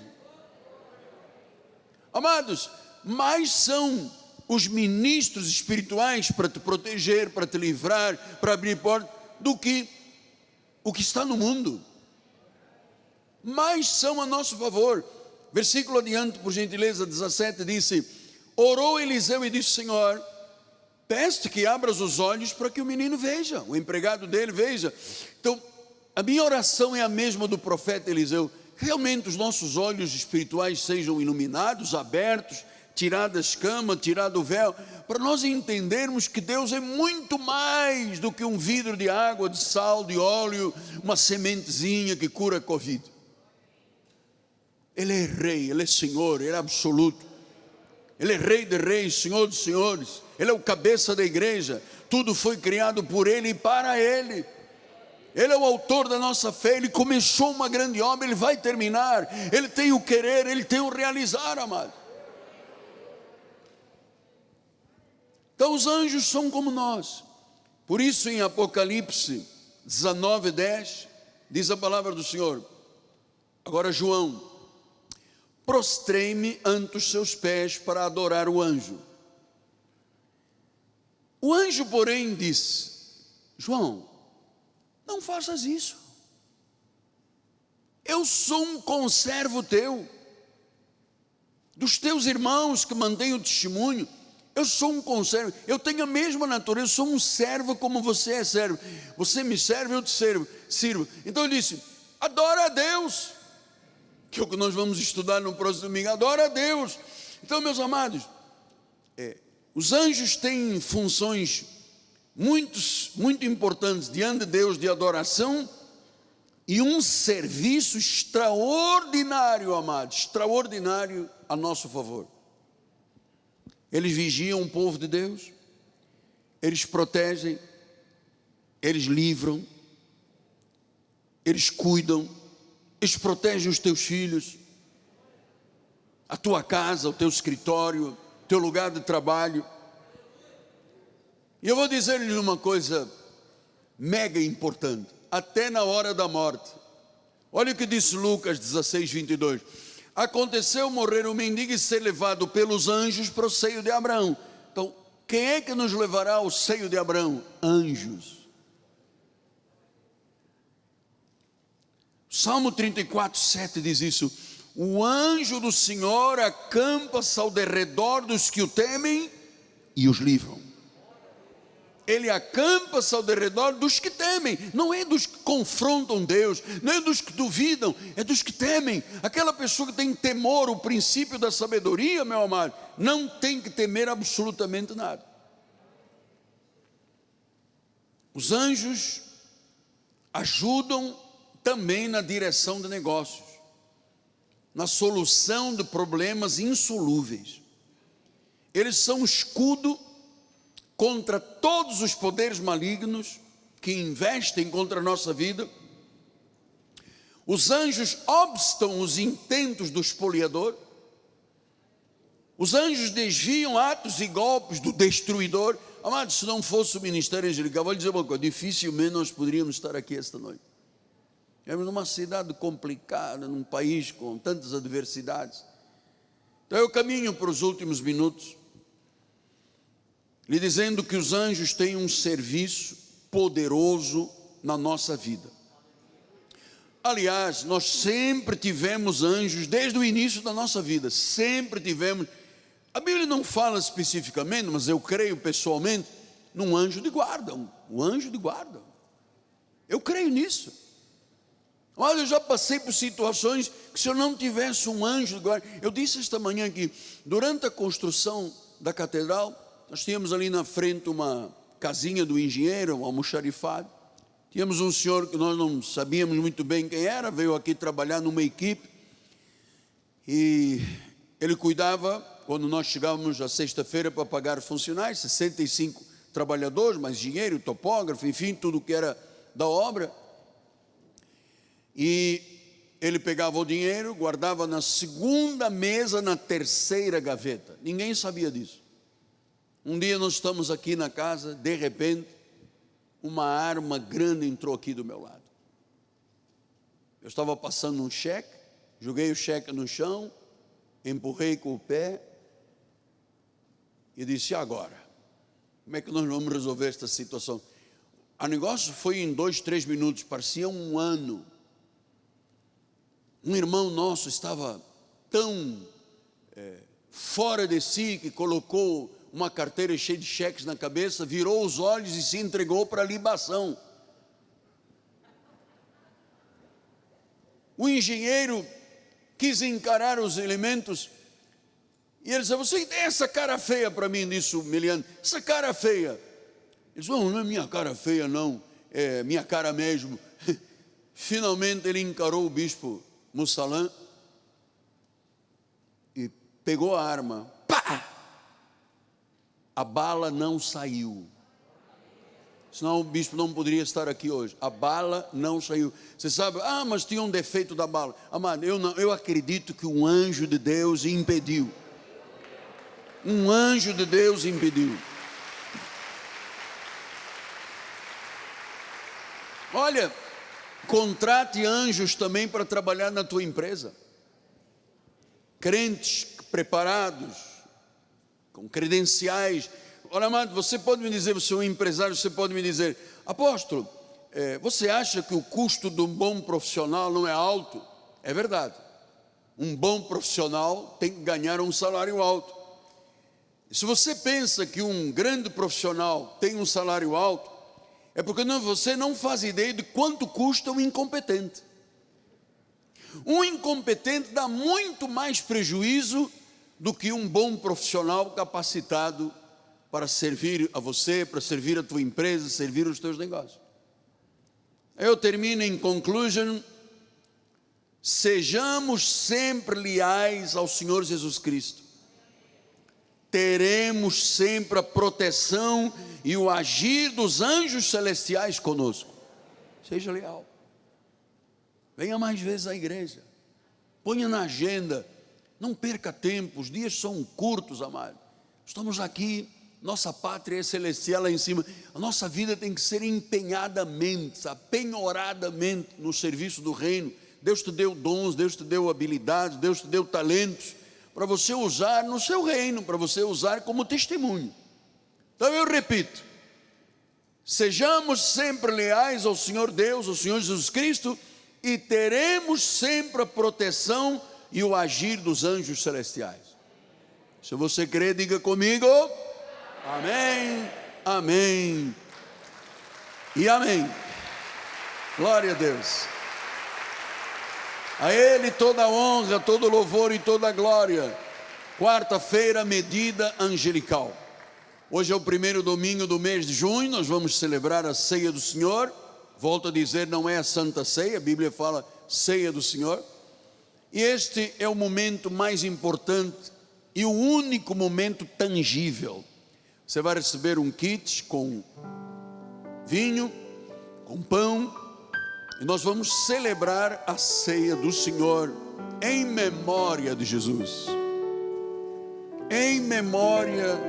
Amados, mais são os ministros espirituais para te proteger, para te livrar, para abrir portas, do que o que está no mundo. Mais são a nosso favor. Versículo adiante, por gentileza, 17, disse: orou Eliseu e disse: Senhor, peço-te que abras os olhos para que o menino veja, o empregado dele veja. Então, a minha oração é a mesma do profeta Eliseu. Realmente os nossos olhos espirituais sejam iluminados, abertos, tirado a escama, tirado o véu, para nós entendermos que Deus é muito mais do que um vidro de água, de sal, de óleo, uma sementezinha que cura a Covid. Ele é rei, Ele é Senhor, Ele é absoluto. Ele é rei de reis, Senhor dos senhores. Ele é o cabeça da igreja. Tudo foi criado por Ele e para Ele. Ele é o autor da nossa fé. Ele começou uma grande obra, Ele vai terminar. Ele tem o querer, Ele tem o realizar, amado. Então os anjos são como nós. Por isso em Apocalipse 19:10 diz a palavra do Senhor. Agora João: prostrei-me ante os seus pés para adorar o anjo. O anjo, porém, disse: João, não faças isso. Eu sou um conservo teu, dos teus irmãos que mantêm o testemunho. Eu sou um conservo, eu tenho a mesma natureza, eu sou um servo como você é servo. Você me serve, eu te sirvo. Então ele disse: adora a Deus, que é o que nós vamos estudar no próximo domingo. Adora a Deus. Então, meus amados, os anjos têm funções muito importantes diante de Deus, de adoração, e um serviço extraordinário, amados, extraordinário a nosso favor. Eles vigiam o povo de Deus, eles protegem, eles livram, eles cuidam, eles protegem os teus filhos, a tua casa, o teu escritório, o teu lugar de trabalho. E eu vou dizer-lhes uma coisa mega importante, até na hora da morte. Olha o que disse Lucas 16:22. Aconteceu morrer o mendigo e ser levado pelos anjos para o seio de Abraão. Então, quem é que nos levará ao seio de Abraão? Anjos. Salmo 34:7 diz isso: o anjo do Senhor acampa-se ao derredor dos que o temem e os livram. Ele acampa-se ao derredor dos que temem, não é dos que confrontam Deus, não é dos que duvidam, é dos que temem. Aquela pessoa que tem temor, o princípio da sabedoria, meu amado, não tem que temer absolutamente nada. Os anjos ajudam também na direção de negócios, na solução de problemas insolúveis. Eles são um escudo contra todos os poderes malignos que investem contra a nossa vida. Os anjos obstam os intentos do espoliador. Os anjos desviam atos e golpes do destruidor. Amados, se não fosse o ministério angelical, vou lhe dizer uma coisa: dificilmente nós poderíamos estar aqui esta noite. Estamos numa cidade complicada, num país com tantas adversidades. Então eu caminho para os últimos minutos, lhe dizendo que os anjos têm um serviço poderoso na nossa vida. Aliás, nós sempre tivemos anjos desde o início da nossa vida, sempre tivemos. A Bíblia não fala especificamente, mas eu creio pessoalmente num anjo de guarda, um anjo de guarda. Eu creio nisso. Olha, eu já passei por situações que se eu não tivesse um anjo de guarda. Eu disse esta manhã que durante a construção da catedral, nós tínhamos ali na frente uma casinha do engenheiro, um almoxarifado. Tínhamos um senhor que nós não sabíamos muito bem quem era, veio aqui trabalhar numa equipe. E ele cuidava, quando nós chegávamos à sexta-feira para pagar funcionários, 65 trabalhadores, mais engenheiro, topógrafo, enfim, tudo que era da obra. E ele pegava o dinheiro, guardava na segunda mesa, na terceira gaveta. Ninguém sabia disso. Um dia nós estamos aqui na casa, de repente, uma arma grande entrou aqui do meu lado. Eu estava passando um cheque, joguei o cheque no chão, empurrei com o pé e disse: e agora? Como é que nós vamos resolver esta situação? O negócio foi em 2, 3 minutos, parecia um ano. Um irmão nosso estava tão fora de si que colocou uma carteira cheia de cheques na cabeça, virou os olhos e se entregou para a libação. O engenheiro quis encarar os elementos e ele disse: você tem essa cara feia para mim, disse o meliante, essa cara feia. Ele disse: não é minha cara feia não, é minha cara mesmo. Finalmente ele encarou o bispo Mussalã e pegou a arma, pá! A bala não saiu. Senão o bispo não poderia estar aqui hoje. A bala não saiu. Você sabe, mas tinha um defeito da bala. Amado, eu acredito que um anjo de Deus impediu. Um anjo de Deus impediu. Olha, contrate anjos também para trabalhar na tua empresa. Crentes preparados, com credenciais. Olha, amado, você pode me dizer, você é um empresário, você pode me dizer: apóstolo, você acha que o custo de um bom profissional não é alto? É verdade. Um bom profissional tem que ganhar um salário alto. Se você pensa que um grande profissional tem um salário alto, é porque você não faz ideia de quanto custa um incompetente. Um incompetente dá muito mais prejuízo do que um bom profissional capacitado para servir a você, para servir a tua empresa, servir os teus negócios. Eu termino em conclusion: sejamos sempre leais ao Senhor Jesus Cristo. Teremos sempre a proteção e o agir dos anjos celestiais conosco. Seja leal. Venha mais vezes à igreja. Ponha na agenda. Não perca tempo, os dias são curtos, amado. Estamos aqui, nossa pátria é celestial lá em cima. A nossa vida tem que ser empenhadamente, apenhoradamente no serviço do reino. Deus te deu dons, Deus te deu habilidades, Deus te deu talentos para você usar no seu reino, para você usar como testemunho. Então eu repito: sejamos sempre leais ao Senhor Deus, ao Senhor Jesus Cristo, e teremos sempre a proteção e o agir dos anjos celestiais. Se você crê, diga comigo: amém, amém e amém. Glória a Deus. A Ele toda a honra, todo louvor e toda a glória. Quarta-feira, medida angelical. Hoje é o primeiro domingo do mês de junho. Nós vamos celebrar a ceia do Senhor. Volto a dizer, não é a Santa Ceia, a Bíblia fala ceia do Senhor. E este é o momento mais importante e o único momento tangível. Você vai receber um kit com vinho, com pão, e nós vamos celebrar a ceia do Senhor em memória de Jesus. Em memória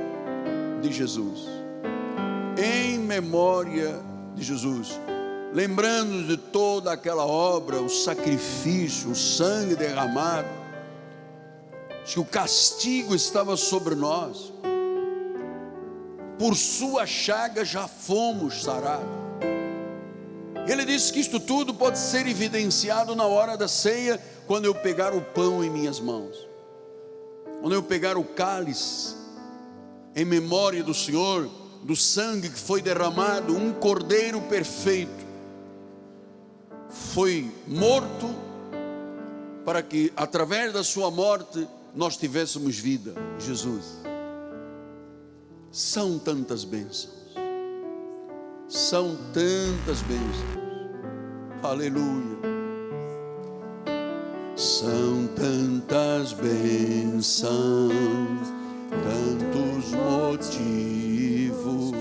de Jesus. Em memória de Jesus. Lembrando de toda aquela obra, o sacrifício, o sangue derramado, que o castigo estava sobre nós, por sua chaga já fomos sarados. Ele disse que isto tudo pode ser evidenciado na hora da ceia, quando eu pegar o pão em minhas mãos, quando eu pegar o cálice, em memória do Senhor, do sangue que foi derramado, um cordeiro perfeito, foi morto para que através da sua morte nós tivéssemos vida. Jesus. São tantas bênçãos, são tantas bênçãos, aleluia. São tantas bênçãos, tantos motivos,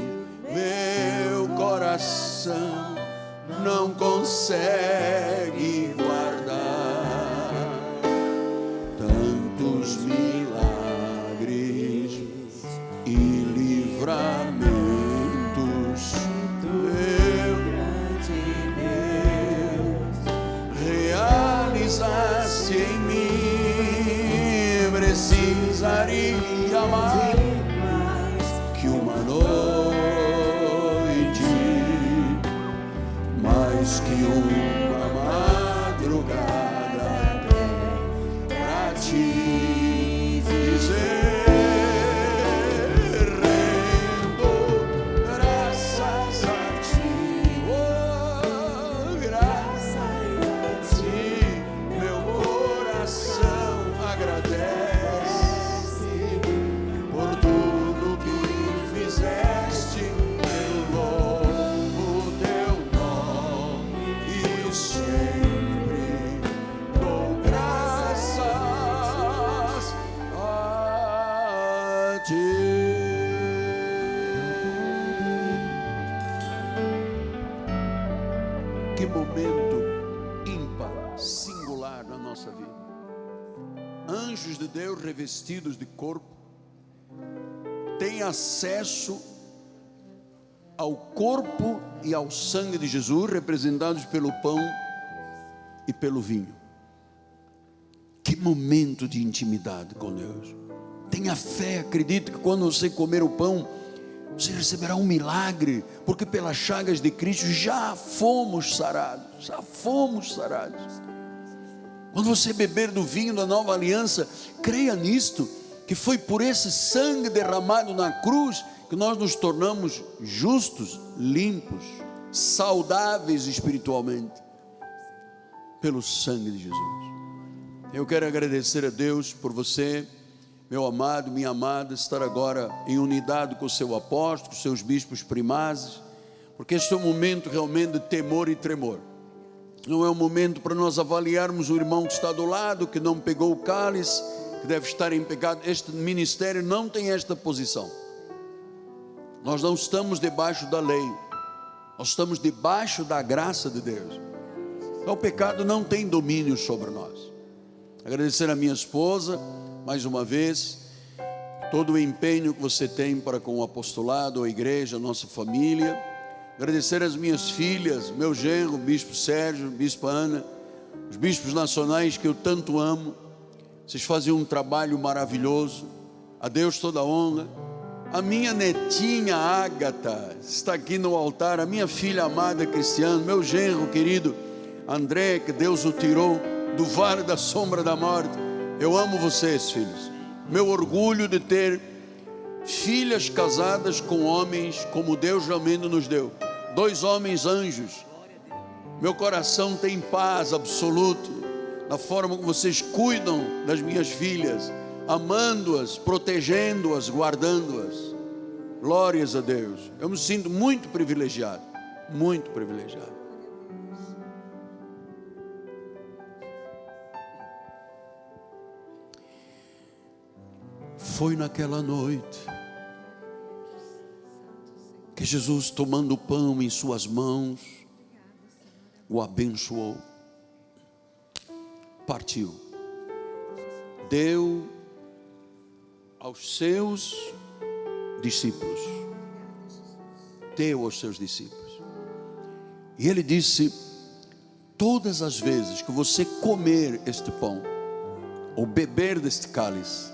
meu coração não consegue guardar. Tantos milagres e livramentos, meu grande Deus, realizaste em mim. Precisaria mais que uma noite, mais que uma madrugada pra ti. Que momento ímpar, singular na nossa vida. Anjos de Deus revestidos de corpo têm acesso ao corpo e ao sangue de Jesus, representados pelo pão e pelo vinho. Que momento de intimidade com Deus. Tenha fé, acredite que quando você comer o pão, você receberá um milagre, porque pelas chagas de Cristo já fomos sarados, já fomos sarados. Quando você beber do vinho da nova aliança, creia nisto, que foi por esse sangue derramado na cruz, que nós nos tornamos justos, limpos, saudáveis espiritualmente, pelo sangue de Jesus. Eu quero agradecer a Deus por você, meu amado, minha amada, estar agora em unidade com o seu apóstolo, com os seus bispos primazes, porque este é um momento realmente de temor e tremor. Não é um momento para nós avaliarmos o irmão que está do lado, que não pegou o cálice, que deve estar em pecado. Este ministério não tem esta posição. Nós não estamos debaixo da lei, nós estamos debaixo da graça de Deus. Então o pecado não tem domínio sobre nós. Agradecer a minha esposa, mais uma vez, todo o empenho que você tem para com o apostolado, a igreja, a nossa família. Agradecer as minhas filhas, meu genro, o bispo Sérgio, a bispa Ana, os bispos nacionais que eu tanto amo. Vocês fazem um trabalho maravilhoso. A Deus toda a honra. A minha netinha Ágata está aqui no altar, a minha filha amada Cristiano, meu genro querido André, que Deus o tirou do vale da sombra da morte. Eu amo vocês, filhos. Meu orgulho de ter filhas casadas com homens como Deus realmente nos deu. 2 homens anjos. Meu coração tem paz absoluta na forma como vocês cuidam das minhas filhas, amando-as, protegendo-as, guardando-as. Glórias a Deus. Eu me sinto muito privilegiado, muito privilegiado. Foi naquela noite que Jesus, tomando o pão em suas mãos, o abençoou, partiu, deu aos seus discípulos, deu aos seus discípulos, e ele disse: todas as vezes que você comer este pão, ou beber deste cálice,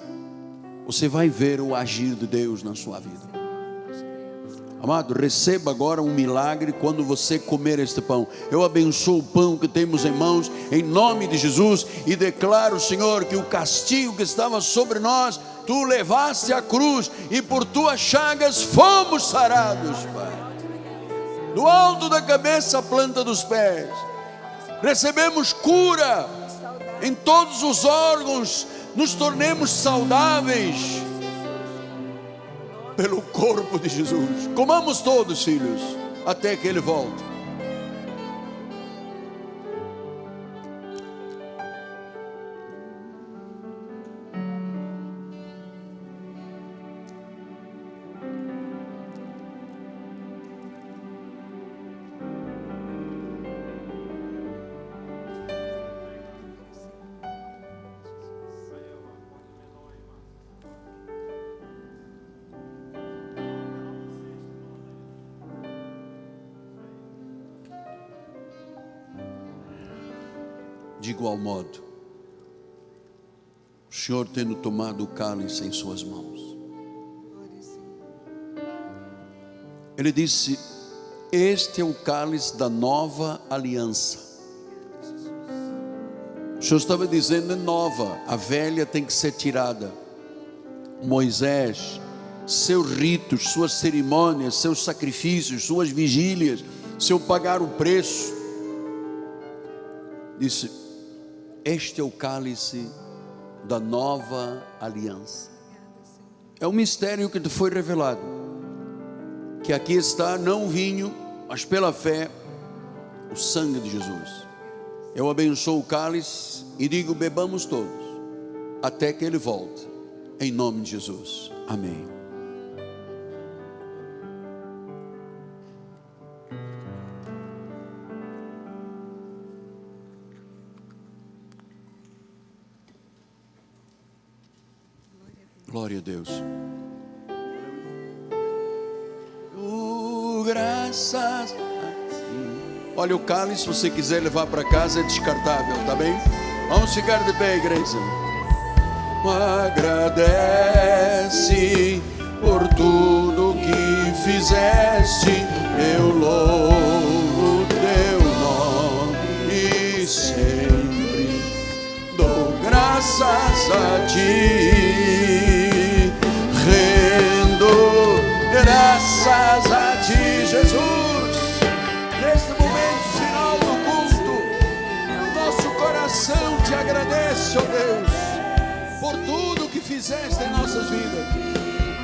você vai ver o agir de Deus na sua vida. Amado, receba agora um milagre quando você comer este pão. Eu abençoo o pão que temos em mãos, em nome de Jesus, e declaro, Senhor, que o castigo que estava sobre nós, Tu levaste à cruz, e por Tuas chagas fomos sarados, Pai. Do alto da cabeça à planta dos pés, recebemos cura em todos os órgãos, nos tornemos saudáveis pelo corpo de Jesus. Comamos todos, filhos, até que Ele volte. De igual modo, o Senhor, tendo tomado o cálice em suas mãos, Ele disse: este é o cálice da nova aliança. O Senhor estava dizendo: é nova, a velha tem que ser tirada. Moisés, seus ritos, suas cerimônias, seus sacrifícios, suas vigílias, seu pagar o preço, disse: este é o cálice da nova aliança. É um mistério que te foi revelado, que aqui está não o vinho, mas pela fé o sangue de Jesus. Eu abençoo o cálice e digo: bebamos todos até que Ele volte, em nome de Jesus. Amém. Glória a Deus. Graças a ti. Olha, o cálice, se você quiser levar para casa, é descartável, tá bem? Vamos ficar de pé, igreja. Agradece por tudo que fizeste, eu louvo teu nome e sempre dou graças a ti, rendo graças a ti, Jesus. Neste momento final do culto, nosso coração te agradece, ó Deus, por tudo que fizeste em nossas vidas,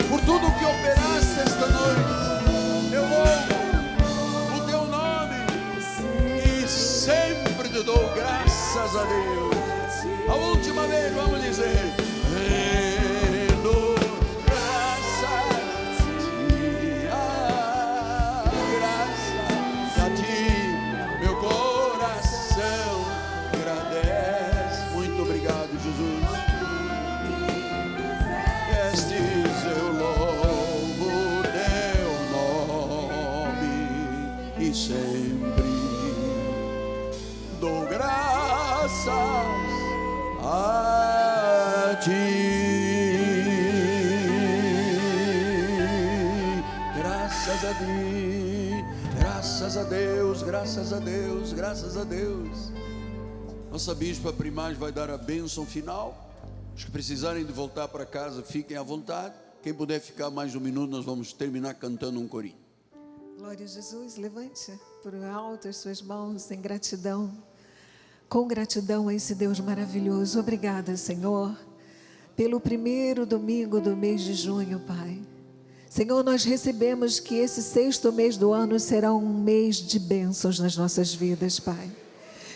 por tudo que operaste esta noite. Eu louvo o teu nome e sempre te dou graças a Deus. A última vez vamos dizer: rendo graças a ti, graças a ti, meu coração agradece. Muito obrigado, Jesus. Eu louvo teu nome e sempre dou graças a ti. Graças a ti, graças a Deus, graças a Deus, graças a Deus. Nossa bispa primaz vai dar a bênção final. Os que precisarem de voltar para casa, fiquem à vontade. Quem puder ficar mais um minuto, nós vamos terminar cantando um corinho. Glória a Jesus, levante por alto as suas mãos em gratidão. Com gratidão a esse Deus maravilhoso. Obrigada, Senhor, pelo primeiro domingo do mês de junho, Pai. Senhor, nós recebemos que esse 6º mês do ano será um mês de bênçãos nas nossas vidas, Pai.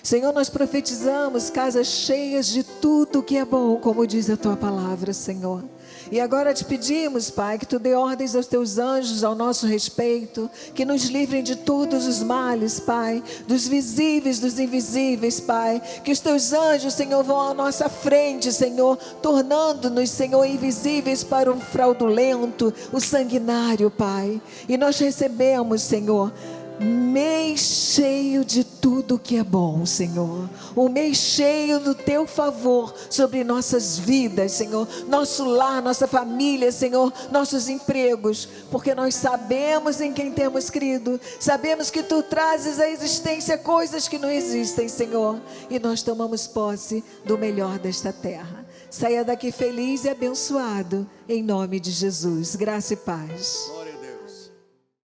Senhor, nós profetizamos casas cheias de tudo que é bom, como diz a Tua palavra, Senhor. E agora te pedimos, Pai, que Tu dê ordens aos Teus anjos ao nosso respeito, que nos livrem de todos os males, Pai, dos visíveis, dos invisíveis, Pai. Que os Teus anjos, Senhor, vão à nossa frente, Senhor, tornando-nos, Senhor, invisíveis para o fraudulento, o sanguinário, Pai. E nós recebemos, Senhor, mês cheio de tudo que é bom, Senhor. Um mês cheio do Teu favor sobre nossas vidas, Senhor. Nosso lar, nossa família, Senhor. Nossos empregos. Porque nós sabemos em quem temos crido. Sabemos que Tu trazes à existência coisas que não existem, Senhor. E nós tomamos posse do melhor desta terra. Saia daqui feliz e abençoado. Em nome de Jesus. Graça e paz.